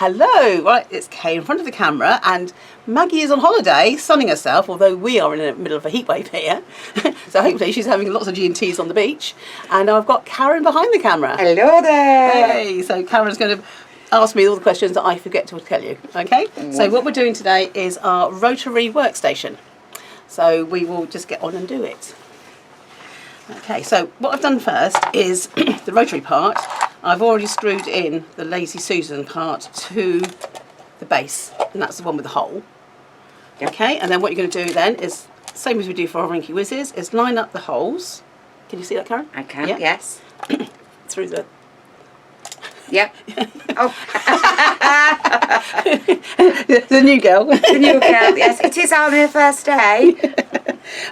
Hello, right, it's Kay in front of the camera, and Maggie is on holiday, sunning herself, although we are in the middle of a heat wave here. So hopefully she's having lots of G&Ts on the beach. And I've got Karen behind the camera. Hello there. Hey, so Karen's going to ask me all the questions that I forget to tell you, okay? So what we're doing today is our rotary workstation. So we will just get on and do it. Okay, so what I've done first is the rotary part. I've already screwed in the Lazy Susan part to the base, and that's the one with the hole. Yep. Okay, and then what you're going to do then is, same as we do for our Rinky Whizzes, is line up the holes. Can you see that, Karen? I can, yep. Yes. Through the... Yep. Oh. The new girl. The new girl, yes. It is on her first day.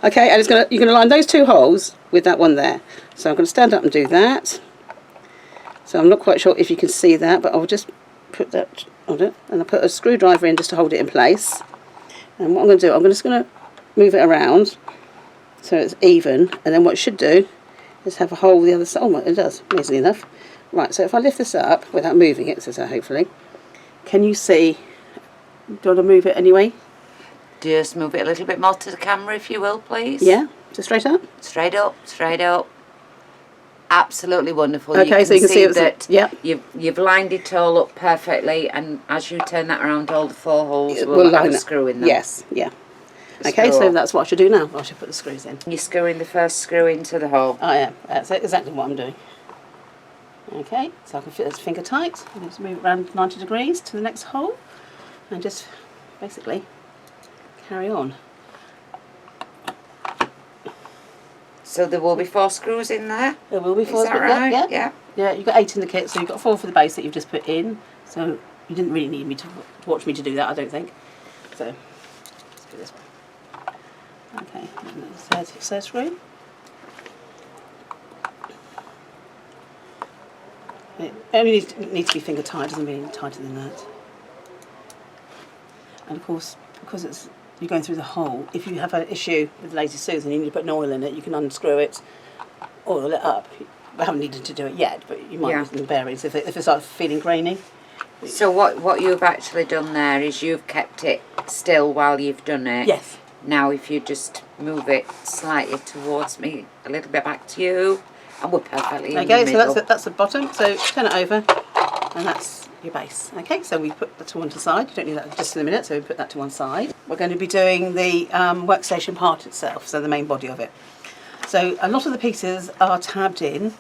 Okay, and you're going to line those two holes with that one there. So I'm going to stand up and do that. So I'm not quite sure if you can see that, but I'll just put that on it, and I'll put a screwdriver in just to hold it in place. And what I'm going to do, I'm just going to move it around so it's even, and then what it should do is have a hole the other side. Oh, it does, amazingly enough. Right, so if I lift this up without moving it, so hopefully, can you see? Do you want to move it anyway? Just move it a little bit more to the camera, if you will, please. Yeah, just straight up? Straight up, straight up. Absolutely wonderful. Okay, so you can see that yep. you've lined it all up perfectly, and as you turn that around, all the four holes will have a screw in them. Yes, yeah. Okay, so that's what I should do now. I should put the screws in. You're screwing the first screw into the hole. I am. That's exactly what I'm doing. Okay, so I can fit this finger tight. I'm going to move it around 90 degrees to the next hole, and just basically carry on. So there will be 4 screws in there? There will be 4 screws, right? Yeah. Yeah. Yeah, you've got 8 in the kit, so you've got 4 for the base that you've just put in. So you didn't really need me to watch me to do that, I don't think. So let's do this one. Okay, and then third screw. It only needs to be finger tight, doesn't mean tighter than that. And of course, because you're going through the hole, if you have an issue with Lazy Susan and you need to put an oil in it, you can unscrew it, oil it up. I haven't needed to do it yet, but you might use the bearings if it starts feeling grainy. So what you've actually done there is you've kept it still while you've done it. Yes. Now if you just move it slightly towards me, a little bit back to you, and we're perfectly in the middle. Okay, so that's the bottom, so turn it over, and that's your base. Okay, so we put that to one side. You don't need that just in a minute, so we put that to one side. We're going to be doing the workstation part itself, so the main body of it. So a lot of the pieces are tabbed in.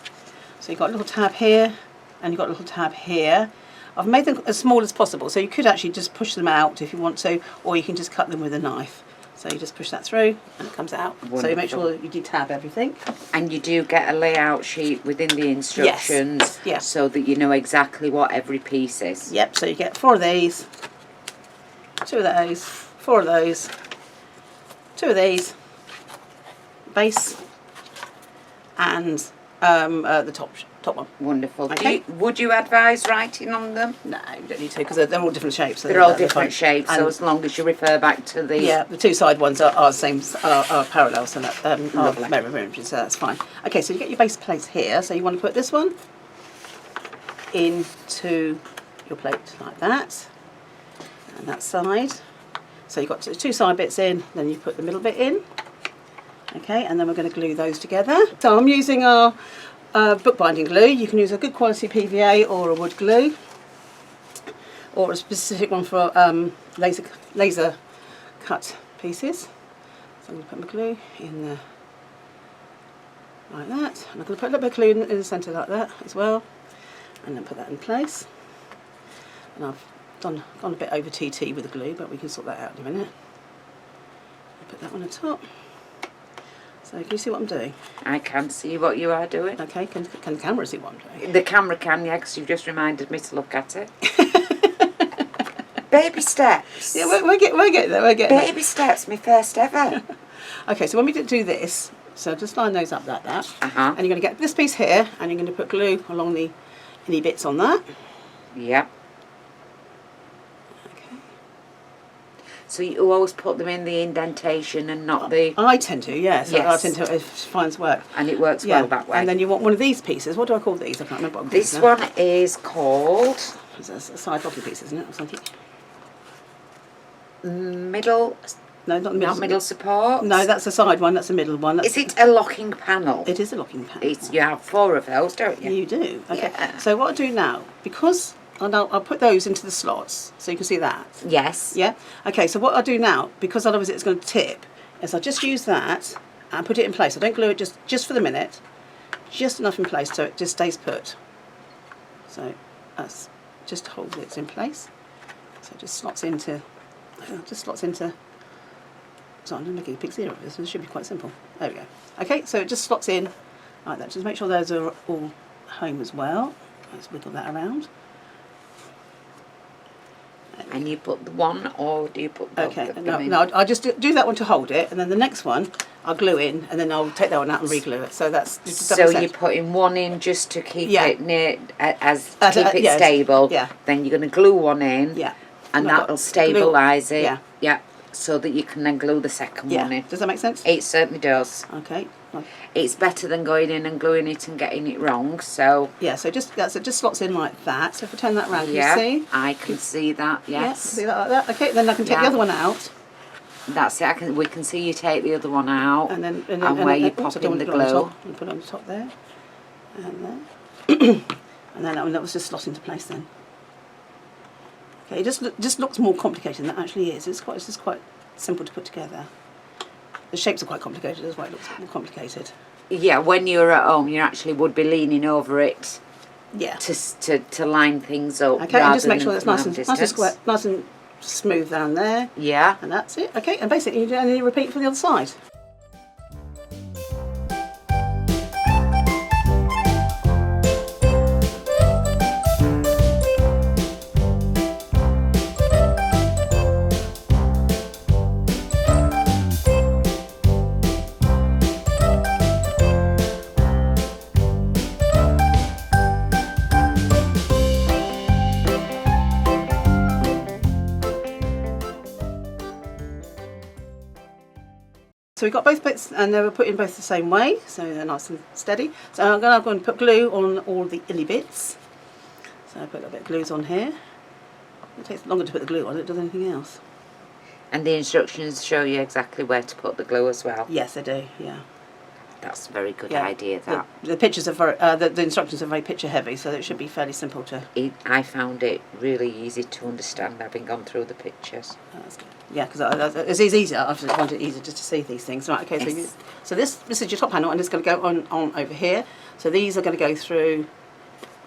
So you've got a little tab here, and you've got a little tab here. I've made them as small as possible, so you could actually just push them out if you want to, or you can just cut them with a knife. So you just push that through and it comes out. Wonderful. So you make sure that you detab everything. And you do get a layout sheet within the instructions, so that you know exactly what every piece is. Yep, so you get 4 of these, 2 of those, 4 of those, 2 of these, base, and the top one. Wonderful. Okay. Would you advise writing on them? No, you don't need to, because they're all different shapes. So they're all different shapes, so as long as you refer back to the... Yeah, the 2 side ones are the same, are parallel, so that are mirror images, so that's fine. Okay, so you get your base plates here, so you want to put this one into your plate like that, and that side. So you've got 2 side bits in, then you put the middle bit in. Okay, and then we're going to glue those together. So I'm using our bookbinding glue. You can use a good quality PVA or a wood glue, or a specific one for laser cut pieces. So I'm going to put my glue in there like that, and I'm going to put a little bit of glue in the centre like that as well, and then put that in place. And I've gone a bit over TT with the glue, but we can sort that out in a minute. I'll put that on the top. So can you see what I'm doing? I can see what you are doing. Okay, can the camera see what I'm doing? The camera can, yeah, because you've just reminded me to look at it. Baby steps. Yeah, we're getting there, Baby steps, my first ever. Okay, so when we do this, so just line those up like that. And you're going to get this piece here, and you're going to put glue along any bits on that. Yep. So you always put them in the indentation and not the... I tend to, yes. I tend to, it finds work. And it works well that way. And then you want one of these pieces. What do I call these? I can't remember what this one is called... It's a side locking piece, isn't it, or something? Middle, No, not the middle. not middle support. No, that's the side one. That's the middle one. That's Is it a locking panel? It is a locking panel. You have 4 of those, don't you? You do. Okay. Yeah. So what I do now, because I'll put those into the slots so you can see that. Yes. Yeah. Okay. So what I do now, because otherwise it's going to tip, is I just use that and put it in place. I don't glue it just for the minute, just enough in place so it just stays put. So that's just hold it in place. So it just slots into. So I'm making a big zero of this. This should be quite simple. There we go. Okay, so it just slots in like that. Just make sure those are all home as well. Let's wiggle that around. And you put the one, or do you put both Okay, of them no, in? no, I just do that one to hold it, and then the next one I'll glue in, and then I'll take that one out and re-glue it. So that's. So you're putting one in just to keep Yeah. it near, Yes, stable. yeah. Then you're going to glue one in. Yeah. And No, I've that'll got stabilise glue. it. Yeah. Yeah. So that you can then glue the second one Yeah. in. Does that make sense? It certainly does. Okay. It's better than going in and gluing it and getting it wrong. So Yeah. So just it just slots in like that. So if I turn that round, can yeah, you see? I can see that. Yeah. Yes, See that like that. Okay. Then I can take the Yeah. other one out. That's it. We can see you take the other one out, And then where you oops, pop I don't in the want to put it on glue. top. I'll put it on the top there, and there, and then that was just slot into place then. Okay, it just looks more complicated than it actually is. It's just quite simple to put together. The shapes are quite complicated as well. It looks more complicated. Yeah, when you're at home, you actually would be leaning over it Yeah. to line things up. Okay, and just rather make sure than that's from nice and distance. square, nice and smooth down there, Yeah. and that's it. Okay, and basically you only repeat for the other side. So we've got both bits, and they were put in both the same way, so they're nice and steady. So I'm going to put glue on all the illy bits. So I put a little bit of glues on here. It takes longer to put the glue on than it does anything else. And the instructions show you exactly where to put the glue as well. Yes, they do. Yeah. That's a very good Yeah. idea. That The pictures are very, the instructions are very picture heavy, so it should be fairly simple to. I found it really easy to understand, having gone through the pictures. That's good. Yeah, because it's easier. I just find it easier just to see these things. Right. Okay. Yes. So this is your top panel, and it's going to go on over here. So these are going to go through.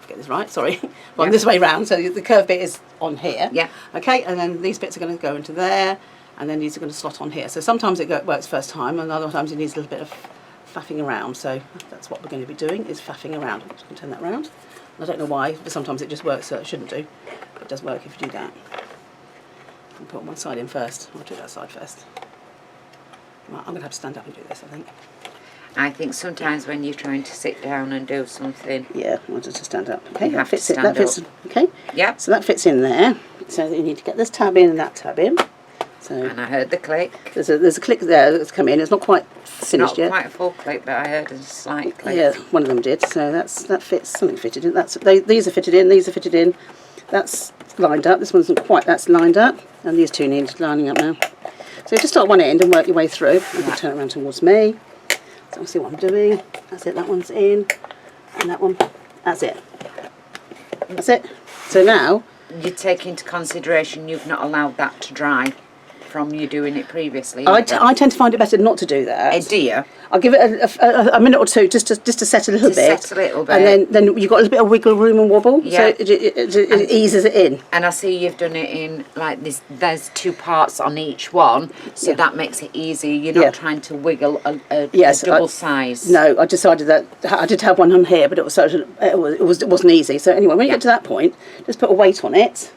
Get this right. Sorry. Well, Yeah. this way round. So the curved bit is on here. Yeah. Okay. And then these bits are going to go into there, and then these are going to slot on here. So sometimes it works first time, and other times it needs a little bit of faffing around. So that's what we're going to be doing, is faffing around. I'm just going to turn that round. I don't know why, but sometimes it just works, so it shouldn't do. But it does work if you do that. I'll put one side in first. I'll do that side first. Right, I'm going to have to stand up and do this, I think. I think sometimes when you're trying to sit down and do something, Yeah, I'll just stand up. Okay, You that have to fits in. stand That fits. up. Okay. yeah. So that fits in there. So you need to get this tab in and that tab in. So And I heard the click. there's a click there that's come in. It's not quite finished Not yet. quite a full click, but I heard a slight click. Yeah, one of them did. So that fits. Something fitted in. These are fitted in. These are fitted in. That's lined up. This one's not quite. That's lined up, and these two need lining up now. So you just start one end and work your way through. You can turn it around towards me. So I'll see what I'm doing. That's it. That one's in, and that one. That's it. That's it. So now. You take into consideration you've not allowed that to dry from you doing it previously. I tend to find it better not to do that. Do you? I'll give it a minute or two just to set a little bit. Set a little bit. And then you've got a little bit of wiggle room and wobble. Yeah. So it eases it in. And I see you've done it in like this. There's 2 parts on each one, so Yeah. that makes it easy. You're not Yeah. trying to wiggle a Yes, double size. No, I decided that I did have one on here, but it wasn't easy. So anyway, when you Yeah. get to that point, just put a weight on it,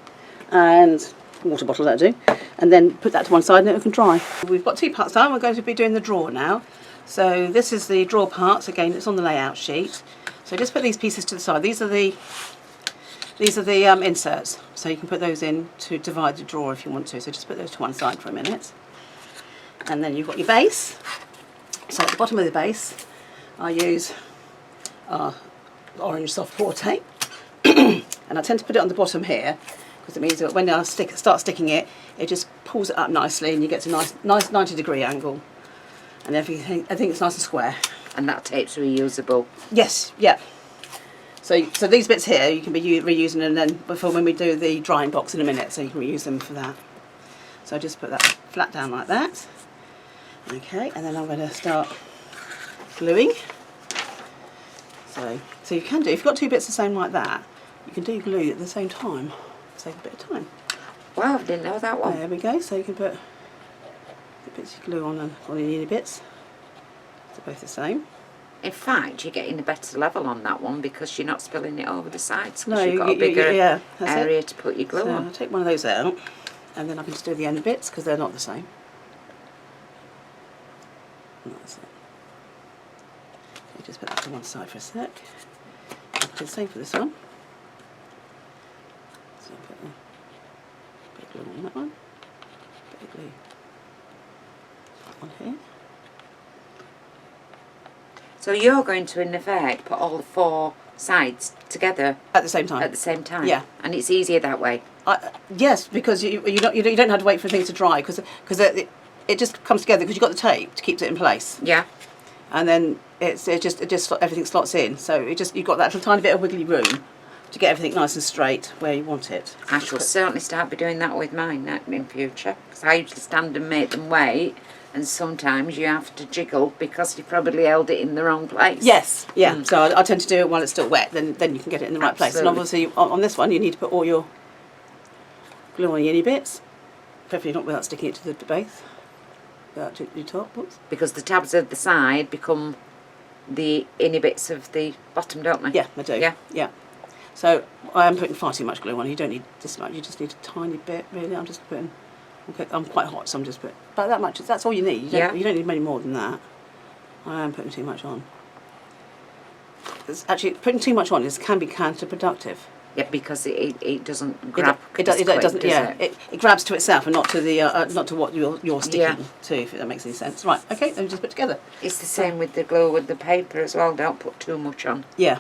and water bottle that'll do, and then put that to one side and it can dry. We've got 2 parts done. We're going to be doing the drawer now. So this is the drawer parts. Again, it's on the layout sheet. So just put these pieces to the side. These are the inserts. So you can put those in to divide the drawer if you want to. So just put those to one side for a minute. And then you've got your base. So at the bottom of the base, I use orange soft pour tape. and I tend to put it on the bottom here because it means that when I start sticking it, it just pulls it up nicely, and you get a nice 90-degree angle, and everything. I think it's nice and square. And that tape's reusable. Yes, yeah. So these bits here you can be reusing them then before when we do the drying box in a minute, so you can reuse them for that. So I just put that flat down like that. Okay, and then I'm going to start gluing. So you can do, if you've got two bits the same like that, you can do glue at the same time. Save a bit of time. Wow, I didn't know that one. There we go. So you can put the bits of glue on and on the uni bits. They're both the same. In fact, you're getting a better level on that one because you're not spilling it over the sides. No, You've got a bigger area it. to put your glue So on. I'll take one of those out, and then I can just do the end bits because they're not the same. And that's it. So just put that to one side for a sec. I'll do the same for this one. So I'll put a bit of glue on that one. Bit of glue on here. So you're going to, in effect, put all the 4 sides together At the same time. at the same time. Yeah. And it's easier that way. Yes, because you don't have to wait for things to dry because it just comes together because you've got the tape to keep it in place, Yeah. and then it just everything slots in. So you've got that little tiny bit of wiggly room to get everything nice and straight where you want it. I shall certainly start be doing that with mine in future. Because I usually stand and make them wait, and sometimes you have to jiggle because you probably held it in the wrong place. Yes, yeah. So I tend to do it while it's still wet. Then you can get it in the right place. And Absolutely. obviously on this one you need to put all your glue on your uni bits. Preferably not without sticking it to the base. Without to the top. Whoops. Because the tabs of the side become the inner bits of the bottom, don't they? Yeah, I do. Yeah. Yeah. So I am putting far too much glue on. You don't need this much. You just need a tiny bit, really. I'm just putting. Okay, I'm quite hot, so I'm just putting about that much. That's all you need. You don't need many more than that. I am putting too much on. It's actually putting too much on can be counterproductive. Yeah, because it doesn't grab. It doesn't. Yeah, it grabs to itself and not to the not to what you're sticking to. If that makes any sense. Right. Okay. Then just put together. It's the same with the glue with the paper as well. Don't put too much on. Yeah.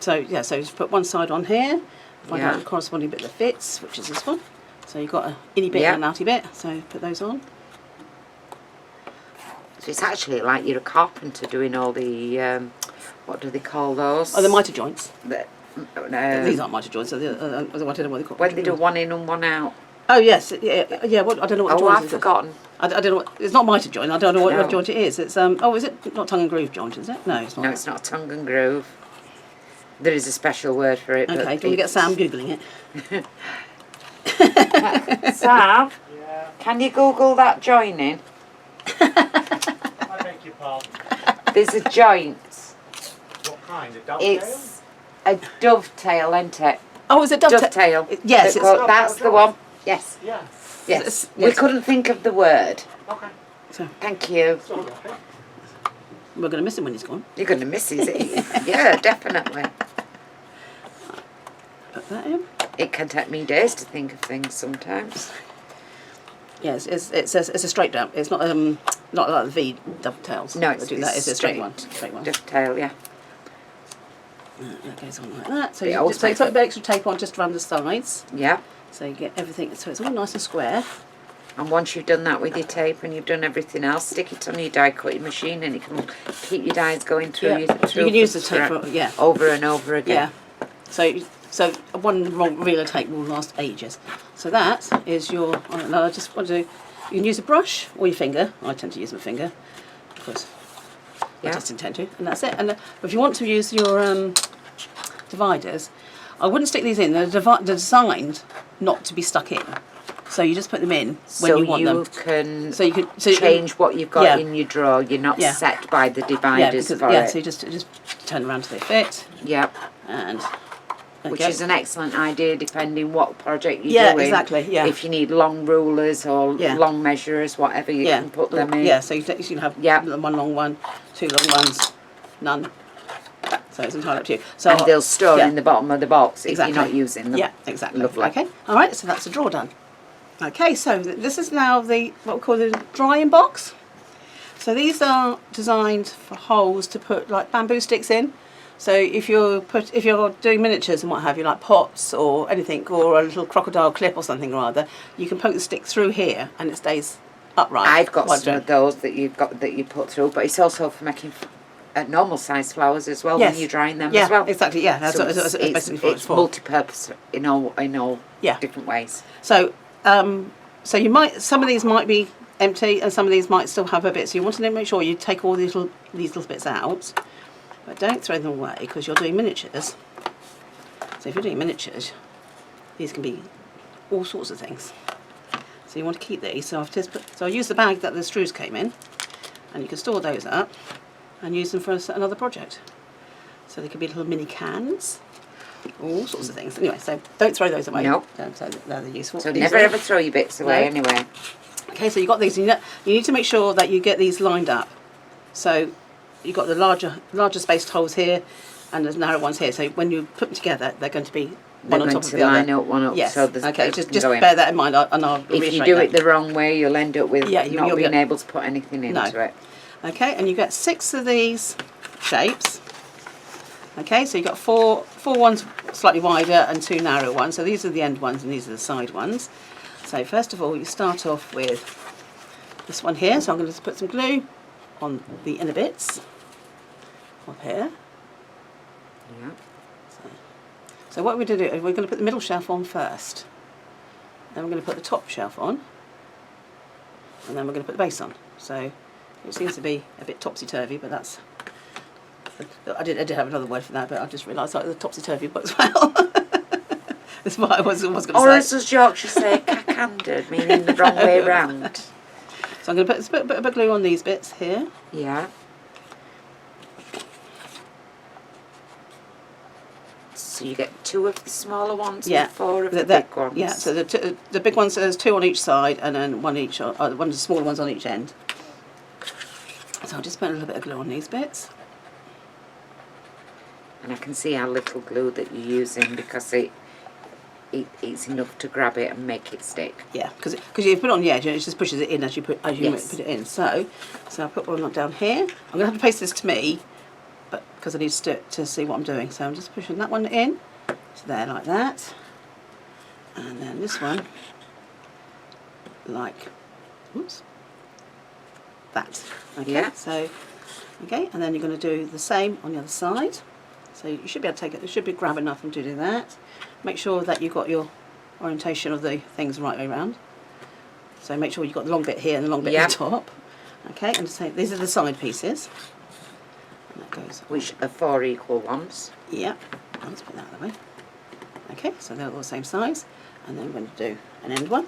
So just put one side on here. Find out the corresponding bit that fits, which is this one. So you've got an inny bit and an outy bit. So put those on. So it's actually like you're a carpenter doing all the what do they call those? Oh, the mitre joints. These aren't mitre joints. So I don't know what they're called. when they do one in and one out. Oh yes, yeah. What I don't know what the joint I've is. forgotten. I don't know. It's not mitre joint. I don't know what No. joint it is. It's oh, is it not tongue and groove joint? Is it? No, it's not. No, it's not tongue and groove. There is a special word for it. Okay. Do you get Sam googling it? Sam, Yeah, can you Google that joining? I beg your pardon. There's a joint. What kind? A dovetail? It's a dovetail, isn't it? Oh, is it dovetail? Dovetail. Yes, it's. That's the one. Yes. Yeah. Yes. Yes. We couldn't think of the word. Okay. So Thank you. It's all right. we're going to miss him when he's gone. You're going to miss it. Yeah, definitely. Put that in. It can take me days to think of things sometimes. Yes, it's a straight down. It's not like the V dovetails. No, That do that. It's a straight one. Straight one. Dovetail, yeah. That goes on like that. So It you always just take makes a bit of extra tape on just around the sides. Yeah. So you get everything. So it's all nice and square. And once you've done that with your tape and you've done everything else, stick it on your die cutting machine and it can keep your dies going through. Yeah. You can use the tape for, over and over again. Yeah. So one reel of tape will last ages. So that is your. I just want to. You can use a brush or your finger. I tend to use my finger because I just intend to, and that's it. And if you want to use your dividers, I wouldn't stick these in. They're designed not to be stuck in. So you just put them in when you want them. So you can change what you've got in your drawer. You're not set by the dividers for it. So you just turn around till they fit. Yep. And which is an excellent idea depending what project you're doing. Yeah, exactly. Yeah. If you need long rulers or long measurers, whatever, you can put them in. Yeah. So you can have one long one, two long ones, none. So it's entirely up to you. So and they'll store in the bottom of the box if you're not using them. Yeah, exactly. Lovely. Okay. All right. So that's the drawer done. Okay. So this is now what we call the drying box. So these are designed for holes to put like bamboo sticks in. So if you're doing miniatures and what have you, like pots or anything, or a little crocodile clip or something or other, you can poke the stick through here and it stays upright. I've got some of those that you put through, but it's also for making normal size flowers as well, when you're drying them as well. Exactly. Yeah, that's so what it's basically for. It's multi-purpose in all different ways. So so you might, some of these might be empty and some of these might still have a bit. So you want to make sure you take all these little bits out, but don't throw them away because you're doing miniatures. So if you're doing miniatures, these can be all sorts of things. So you want to keep these. So I use the bag that the screws came in, and you can store those up and use them for another project. So they could be little mini cans, all sorts of things. Anyway, so don't throw those away. No. So they're useful. So never ever throw your bits away anyway. Okay, so you've got these. You need to make sure that you get these lined up. So you've got the larger spaced holes here and the narrow ones here. So when you put them together, they're going to be one on top of the other. Line up, one up. Yes. So okay, just bear that in mind, and I'll if you do it the wrong way, you'll end up with not being able to put anything into it. Okay, and you get 6 of these shapes. Okay, so you've got four ones slightly wider and 2 narrow ones. So these are the end ones and these are the side ones. So first of all, you start off with this one here. So I'm going to just put some glue on the inner bits of here. Yeah. So what we're going to do is we're going to put the middle shelf on first. Then we're going to put the top shelf on. And then we're going to put the base on. So it seems to be a bit topsy-turvy, but that's... I did have another word for that, but I just realised that the topsy-turvy works well. That's what I was going to say. Or as does Yorkshire say, cack-handed, meaning the wrong way round. So I'm going to put a bit of glue on these bits here. Yeah. So you get 2 of the smaller ones and 4 of the big ones. Yeah, so the big ones, there's 2 on each side and then one of the smaller ones on each end. So I'll just put a little bit of glue on these bits. And I can see how little glue that you're using because it's enough to grab it and make it stick. Yeah, because you put it on the edge and it just pushes it in as you put it in. So I'll put one down here. I'm going to have to paste this to me, but because I need to see what I'm doing. So I'm just pushing that one in. So there, like that. And then this one, like, oops, that. Okay. Yeah. So, okay, and then you're going to do the same on the other side. So you should be able to take it. It should be grab enough to do that. Make sure that you've got your orientation of the things the right way around. So make sure you've got the long bit here and the long bit at the top. Okay, and so these are the side pieces. And that goes. Which are 4 equal ones. Yeah. Let's put that out of the way. Okay, so they're all the same size. And then we're going to do an end one.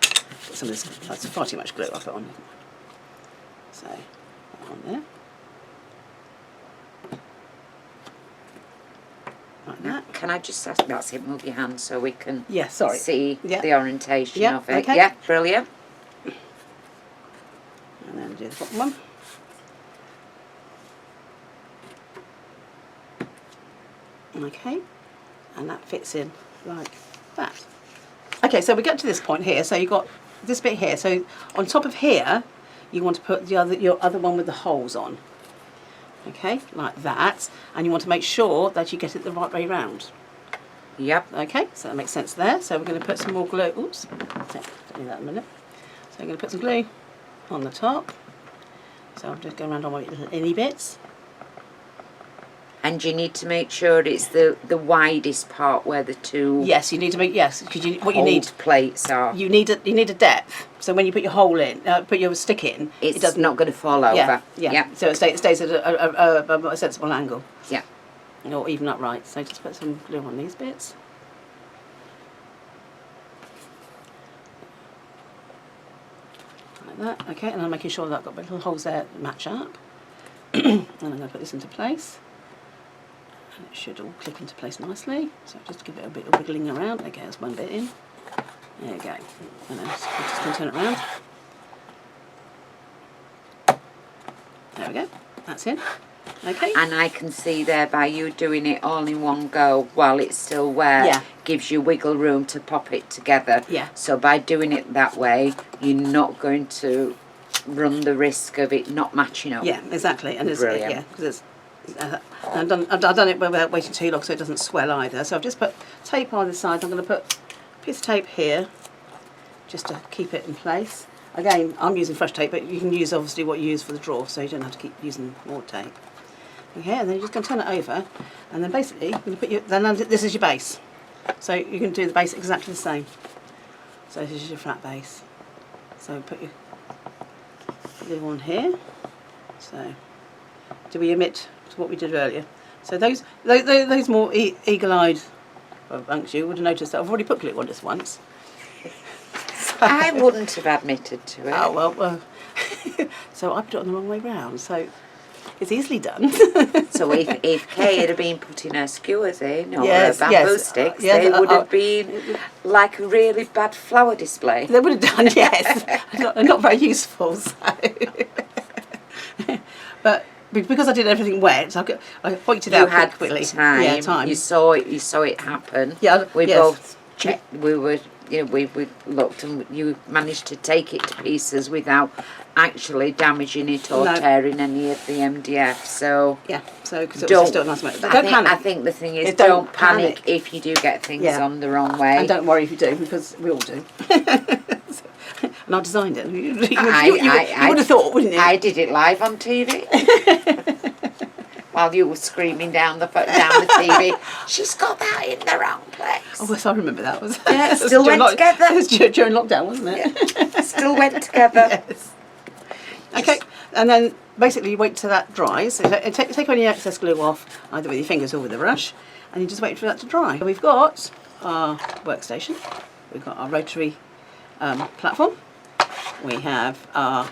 Put some of this, that's far too much glue I put on. So, that one there. Like that. Can I just ask, that's it, move your hand so we can see the orientation of it. Okay. Yeah, brilliant. And then do the bottom one. Okay, and that fits in like that. Okay, so we get to this point here, so you've got this bit here. So on top of here, you want to put your other one with the holes on. Okay, like that, and you want to make sure that you get it the right way round. Yep. Okay, so that makes sense there. So we're going to put some more glue. Oops, don't need that in a minute. So I'm going to put some glue on the top. So I'm just going around on my little inny bits. And you need to make sure it's the widest part where the two Yes, you need to make because what you old need plates are. you need a depth. So when you put your hole in, put your stick in, It's it doesn't. not going to fall over. Yeah. So it stays at a sensible angle. Yeah. Or even upright. So just put some glue on these bits. Like that. Okay, and I'm making sure that I've got my little holes there that match up. And I'm going to put this into place. And it should all click into place nicely. So just give it a bit of wiggling around. Okay, there's one bit in. There you go. And then just going to turn it around. There we go. That's in. Okay. And I can see there by you doing it all in one go while it's still wet, gives you wiggle room to pop it together. Yeah. So by doing it that way, you're not going to run the risk of it not matching up. Yeah, exactly. And it's brilliant. because I've done it without waiting too long so it doesn't swell either. So I've just put tape on the side. I'm going to put a piece of tape here just to keep it in place. Again, I'm using fresh tape, but you can use obviously what you use for the drawer, so you don't have to keep using more tape. Okay, and then you're just going to turn it over, and then basically you're going to put this is your base. So you can do the base exactly the same. So this is your flat base. So put your little one here. So do we omit what we did earlier? So those more eagle-eyed amongst you would have noticed that I've already put glue on this once. I wouldn't have admitted to it. Oh well, so I put it on the wrong way round. So it's easily done. So if Kay had been putting her skewers in or Yes, her bamboo yes, sticks, yeah, they would have been like a really bad flower display. They would have done, yes. not very useful. So. But because I did everything wet, I pointed You out had quickly. time. Yeah, time. You saw it happen. Yeah, We yes. both checked. We were, we looked, and you managed to take it to pieces without actually damaging it or No. tearing any of the MDF. So Yeah, so because it was just still nice. Don't panic. I think the thing is, Don't don't panic panic. if you do get things Yeah. on the wrong way. And don't worry if you do, because we all do. And I designed it. You would have thought, wouldn't you? I did it live on TV. While you were screaming down the TV, she's got that in the wrong place. Oh, yes, I remember that. Yeah, it still went together. It was during lockdown, wasn't it? Yeah. Still went together. Yes. Okay, and then basically you wait till that dries. So take any excess glue off, either with your fingers or with a brush, and you just wait for that to dry. We've got our workstation, we've got our rotary platform, we have our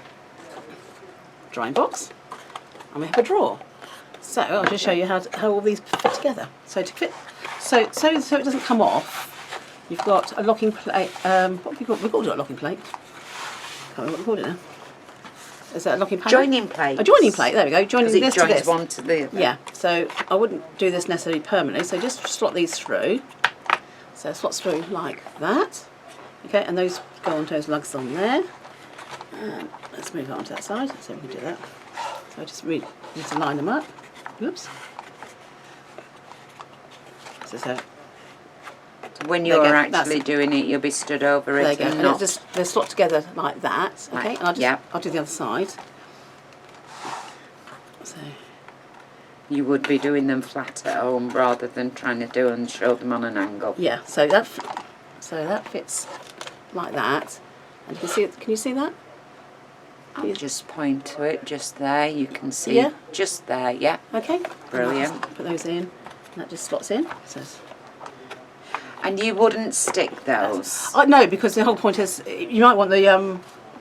drying box, and we have a drawer. So I'll just show you how all these fit together. So to fit, so it doesn't come off, you've got a locking plate. What have we called? We called it a locking plate. Can't remember what we called it now. Is that a locking panel? Joining plate. A joining plate. There we go. Joining this to joins this. one to the other. Yeah. So I wouldn't do this necessarily permanently. So just slot these through. So it slots through like that. Okay, and those go onto those lugs on there. And let's move on to that side. So we can do that. So I just need to line them up. Oops. So When There you you're go, actually that's- doing it, you'll be stood over there you it go. and And not. they're slot together like that. Okay, Right, and yeah. I'll do the other side. So You would be doing them flat at home rather than trying to do and show them on an angle. yeah, so that fits like that. And you can see it. Can you see that? I'll just point to it just there. You can see Yeah. just there. Yeah. Okay. Brilliant. And I'll just put those in. And that just slots in. So And you wouldn't stick those. no, because the whole point is you might want the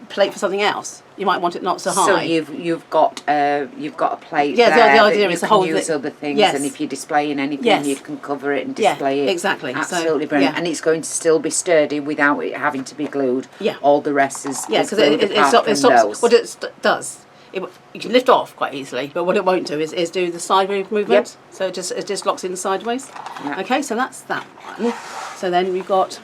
plate for something else. You might want it not so high. So you've got a plate Yeah, the there idea that you is the can whole use thi- other things, Yes. and if you're displaying anything, Yes. you can cover it and Yeah, display it. exactly. So, Absolutely brilliant, yeah. and it's going to still be sturdy without it having to be glued. Yeah. All the rest is yeah, because glued apart from stops. those. What it does, you can lift off quite easily, but what it won't do is do the sideways movement. Yep. So it just locks in sideways. Yeah. Okay, so that's that one. So then we've got.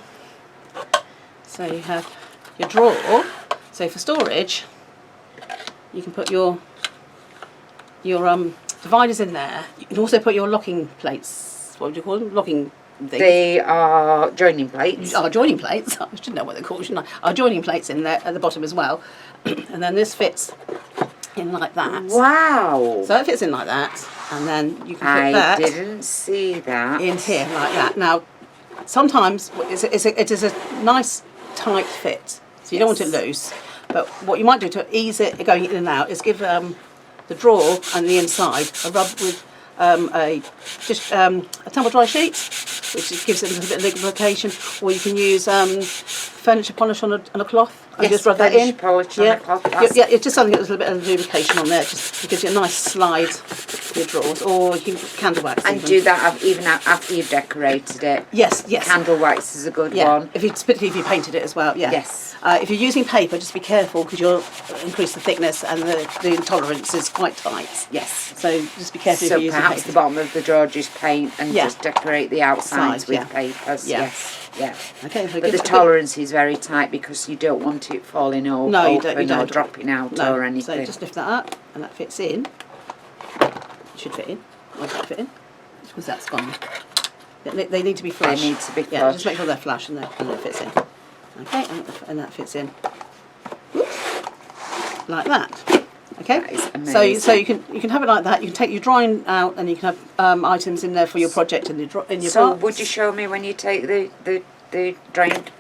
So you have your drawer. So for storage, you can put your dividers in there. You can also put your locking plates. What would you call them? Locking things. They are joining plates. Our joining plates. I should know what they're called, shouldn't I? Our joining plates in there at the bottom as well. And then this fits in like that. Wow. So it fits in like that, and then you can put I that didn't see that. in here like that. Now, sometimes it is a nice tight fit, so you don't want it loose. But what you might do to ease it going in and out is give the drawer and the inside a rub with a tumble dry sheet, which gives it a little bit of lubrication. Or you can use furniture polish on a cloth and Yes, just rub that furniture in. polish on yeah. a cloth, Yeah, that's- yeah, it's just something that has a little bit of lubrication on there. Just gives you a nice slide to your drawers, or you can candle wax. And even. do that even after you've decorated it. Yes, yes. Candle wax is a good Yeah, one. particularly if you painted it as well. Yeah. Yes. If you're using paper, just be careful because you'll increase the thickness and the intolerance is quite tight. Yes. So just be careful So if you're using perhaps paper. the bottom of the drawer just paint and Yeah. just decorate the outsides Sides, with yeah. papers. Yeah. Yes. Yeah. Okay, so But give the it a bit- tolerance is very tight because you don't want it falling over No, you don't. You or don't. dropping out No. or anything. So just lift that up, and that fits in should fit in. Or that fit in. Because that's gone. They need to be flush. They need to be Yeah, flush. just make sure they're flush and it fits in. Okay, and that fits in. Oops. Like that. Okay. That is So amazing. you can have it like that. You can take your drawing out and you can have items in there for your project and in your So box. would you show me when you take the drained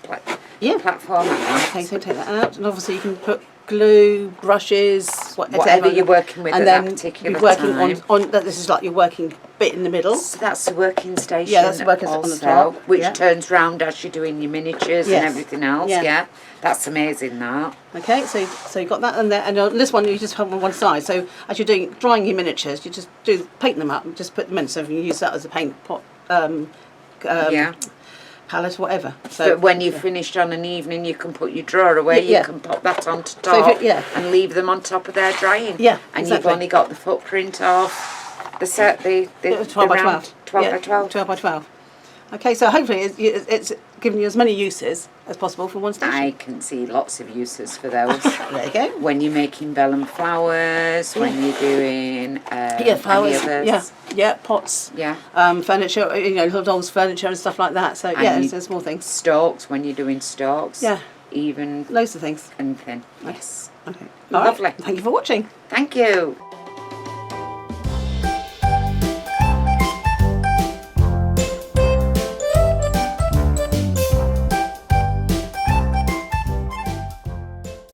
Yeah. platform out? Okay, so take that out, and obviously you can put glue, brushes, Whatever you're working with and at then that particular be working time. on that. This is like your working bit in the middle. So that's the working station. Yeah, that's the working also, on the top, which yeah. turns round as you're doing your miniatures Yes. and everything else. Yeah. Yeah. That's amazing. That. Okay, so you've got that and there, and on this one you just have on one side. So as you're drawing your miniatures, you just paint them up and just put them in. So you can use that as a paint pot, Yeah. palette, whatever. So But when you've finished on an evening, you can put your drawer away. Yeah. You can pop that onto So if top yeah. and leave them on top of their drying. Yeah, And exactly. you've only got the footprint of the set, the 12 by 12. 12 Yeah, by 12. 12 by 12. Okay, so hopefully it's giving you as many uses as possible for one station. I can see lots of uses for those. There you go. When you're making vellum flowers, when you're doing Yeah, flowers. any Yeah, others. yeah, pots. Yeah. Furniture. Little dolls' furniture and stuff like that. So And yeah, you- there's small things. Stalks, when you're doing stalks. Yeah. Even Loads of things. anything. Yes. Okay. All right. Lovely. Thank you for watching. Thank you.